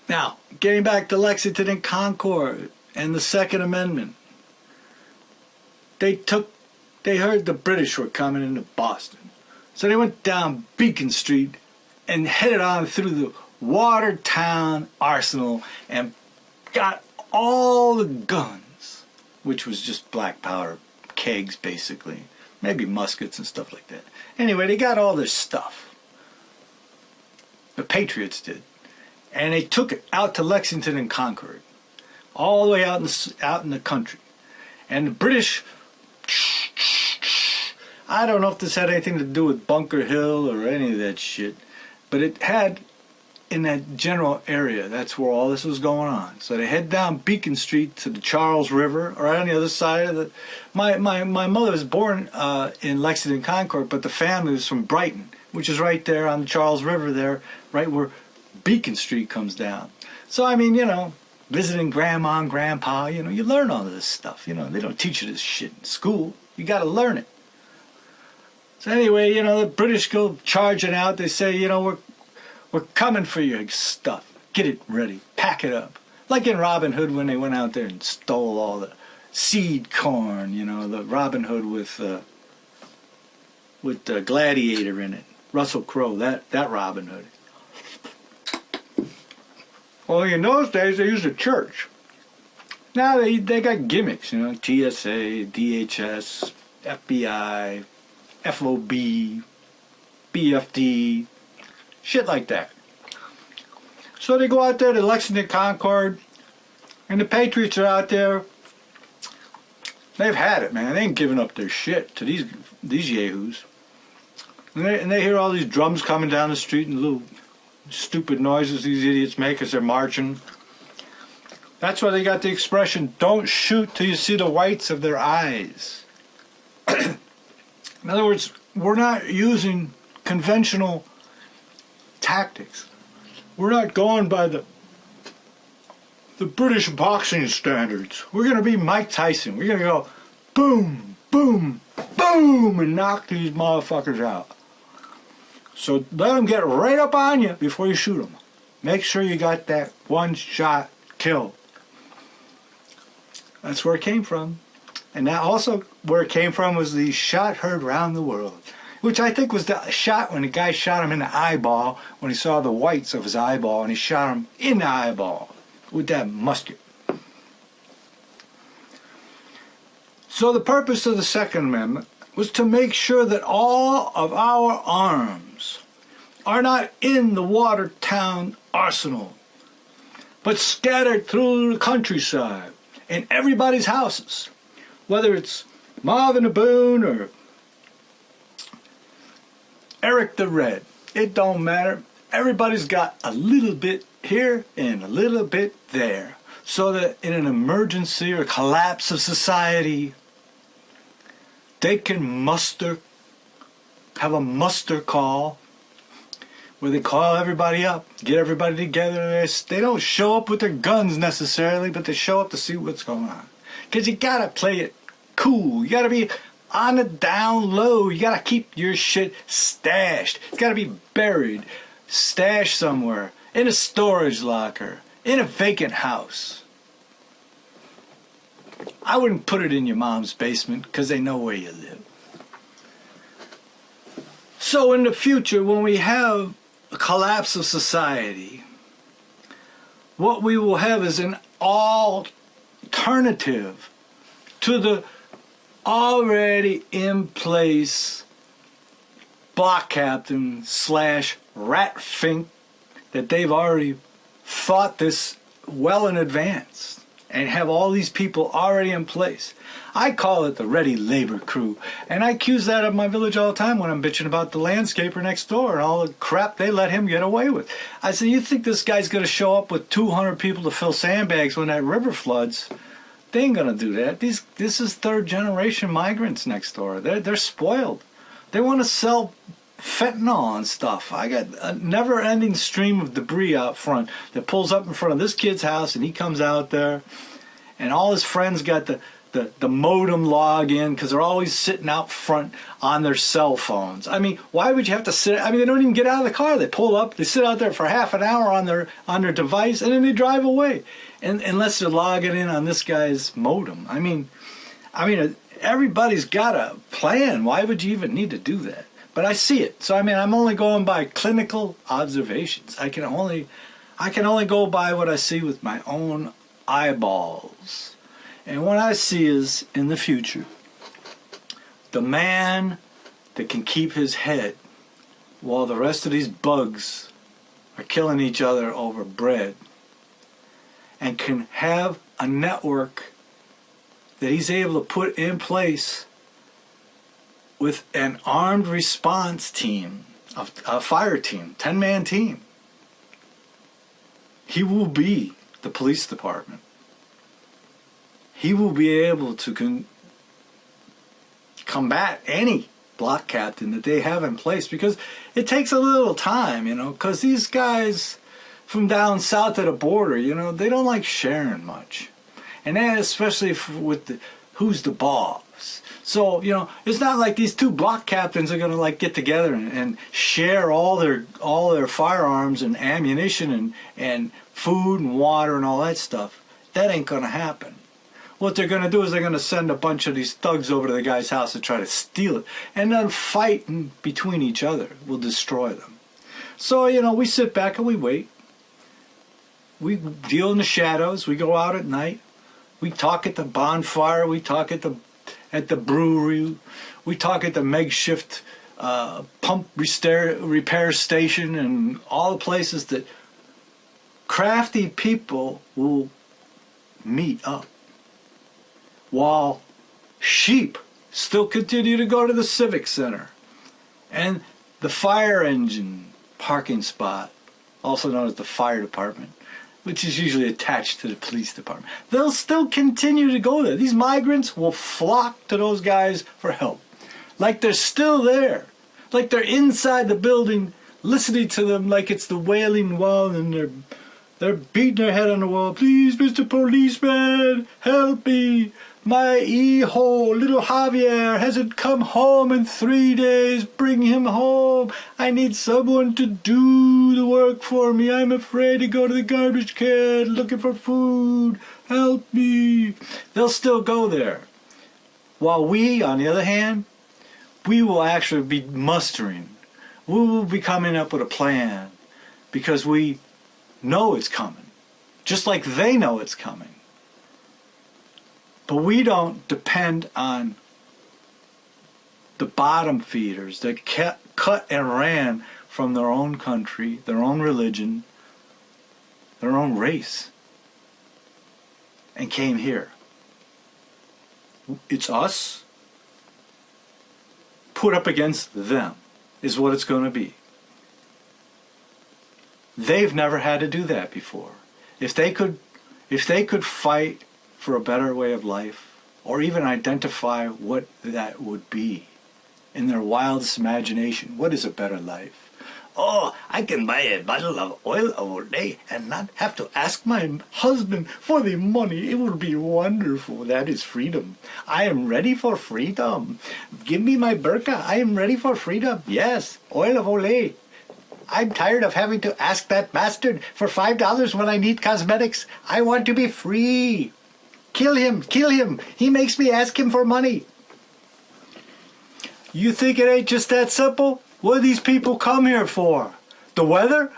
Now, getting back to Lexington and Concord and the Second Amendment. They heard the British were coming into Boston. So they went down Beacon Street and headed on through the Watertown Arsenal and got all the guns, which was just black powder kegs basically, maybe muskets and stuff like that. Anyway, they got all this stuff. The Patriots did. And they took it out to Lexington and Concord, all the way out in the country. And the British, I don't know if this had anything to do with Bunker Hill or any of that shit, but it had in that general area. That's where all this was going on. So they head down Beacon Street to the Charles River, right on the other side of the... My mother was born in Lexington, Concord, but the family was from Brighton, which is right there on the Charles River there, right where Beacon Street comes down. So, I mean, you know, visiting grandma and grandpa, you know, you learn all of this stuff. You know, they don't teach you this shit in school. You got to learn it. So anyway, you know, the British go charging out. They say, you know, we're coming for your stuff. Get it ready. Pack it up. Like in Robin Hood when they went out there and stole all the seed corn, you know, the Robin Hood with the Gladiator in it. Russell Crowe, that Robin Hood. Well, in those days, they used a church. Now they got gimmicks, you know, TSA, DHS, FBI, FOB, BFD, shit like that. So they go out there to Lexington, Concord, and the Patriots are out there. They've had it, man. They ain't giving up their shit to these yahoos. And they hear all these drums coming down the street and little stupid noises these idiots make as they're marching. That's why they got the expression, don't shoot till you see the whites of their eyes. In other words, we're not using conventional tactics. We're not going by the British boxing standards. We're going to be Mike Tyson. We're going to go boom, boom, boom, and knock these motherfuckers out. So let them get right up on you before you shoot them. Make sure you got that one-shot kill. That's where it came from. And that also where it came from was the shot heard round the world, which I think was the shot when the guy shot him in the eyeball, when he saw the whites of his eyeball, and he shot him in the eyeball with that musket. So the purpose of the Second Amendment was to make sure that all of our arms are not in the Watertown Arsenal, but scattered through the countryside in everybody's houses, whether it's Marvin the Boone or Eric the Red. It don't matter. Everybody's got a little bit here and a little bit there, so that in an emergency or collapse of society, they can have a muster call where they call everybody up, get everybody together. They don't show up with their guns necessarily, but they show up to see what's going on. Because you got to play it cool. You got to be on the down low. You got to keep your shit stashed. It's got to be buried, stashed somewhere, in a storage locker, in a vacant house. I wouldn't put it in your mom's basement because they know where you live. So in the future, when we have a collapse of society, what we will have is an alternative to the already in place block captain / rat fink that they've already thought this well in advance and have all these people already in place. I call it the ready labor crew, and I accuse that of my village all the time when I'm bitching about the landscaper next door and all the crap they let him get away with. I say, you think this guy's going to show up with 200 people to fill sandbags when that river floods? They ain't going to do that. This is third generation migrants next door. They're spoiled. They want to sell fentanyl and stuff. I got a never-ending stream of debris out front that pulls up in front of this kid's house, and he comes out there, and all his friends got the the modem login, because they're always sitting out front on their cell phones. I mean, why would you have to sit? I mean, they don't even get out of the car. They pull up, they sit out there for half an hour on their device, and then they drive away. And unless they're logging in on this guy's modem. I mean, everybody's got a plan. Why would you even need to do that? But I see it. So I mean, I'm only going by clinical observations. I can only go by what I see with my own eyeballs. And what I see is, in the future, the man that can keep his head while the rest of these bugs are killing each other over bread, and can have a network that he's able to put in place with an armed response team, a fire team, 10-man team. He will be the police department. He will be able to combat any block captain that they have in place, because it takes a little time, because these guys from down south of the border, they don't like sharing much. And that especially with who's the boss. So, it's not like these two block captains are going to get together and share all their firearms and ammunition and food and water and all that stuff. That ain't going to happen. What they're going to do is they're going to send a bunch of these thugs over to the guy's house to try to steal it. And then fighting between each other will destroy them. So, we sit back and we wait. We deal in the shadows. We go out at night. We talk at the bonfire. We talk at the brewery. We talk at the makeshift pump repair station and all the places that crafty people will meet up. While sheep still continue to go to the Civic Center and the fire engine parking spot, also known as the fire department, which is usually attached to the police department. They'll still continue to go there. These migrants will flock to those guys for help. Like they're still there. Like they're inside the building listening to them like it's the Wailing Wall, and they're beating their head on the wall. Please, Mr. Policeman, help me. My hijo, little Javier, hasn't come home in 3 days. Bring him home. I need someone to do the work for me. I'm afraid to go to the garbage can looking for food. Help me. They'll still go there. While we, on the other hand, we will actually be mustering. We will be coming up with a plan because we know it's coming, just like they know it's coming. But we don't depend on the bottom feeders that cut and ran from their own country, their own religion, their own race, and came here. It's us put up against them is what it's going to be. They've never had to do that before. If they could fight for a better way of life, or even identify what that would be in their wildest imagination, what is a better life? Oh, I can buy a bottle of oil all day and not have to ask my husband for the money. It would be wonderful. That is freedom. I am ready for freedom. Give me my burqa. I am ready for freedom. Yes, oil of Olay. I'm tired of having to ask that bastard for $5 when I need cosmetics. I want to be free. Kill him, kill him. He makes me ask him for money. You think it ain't just that simple? What do these people come here for? The weather?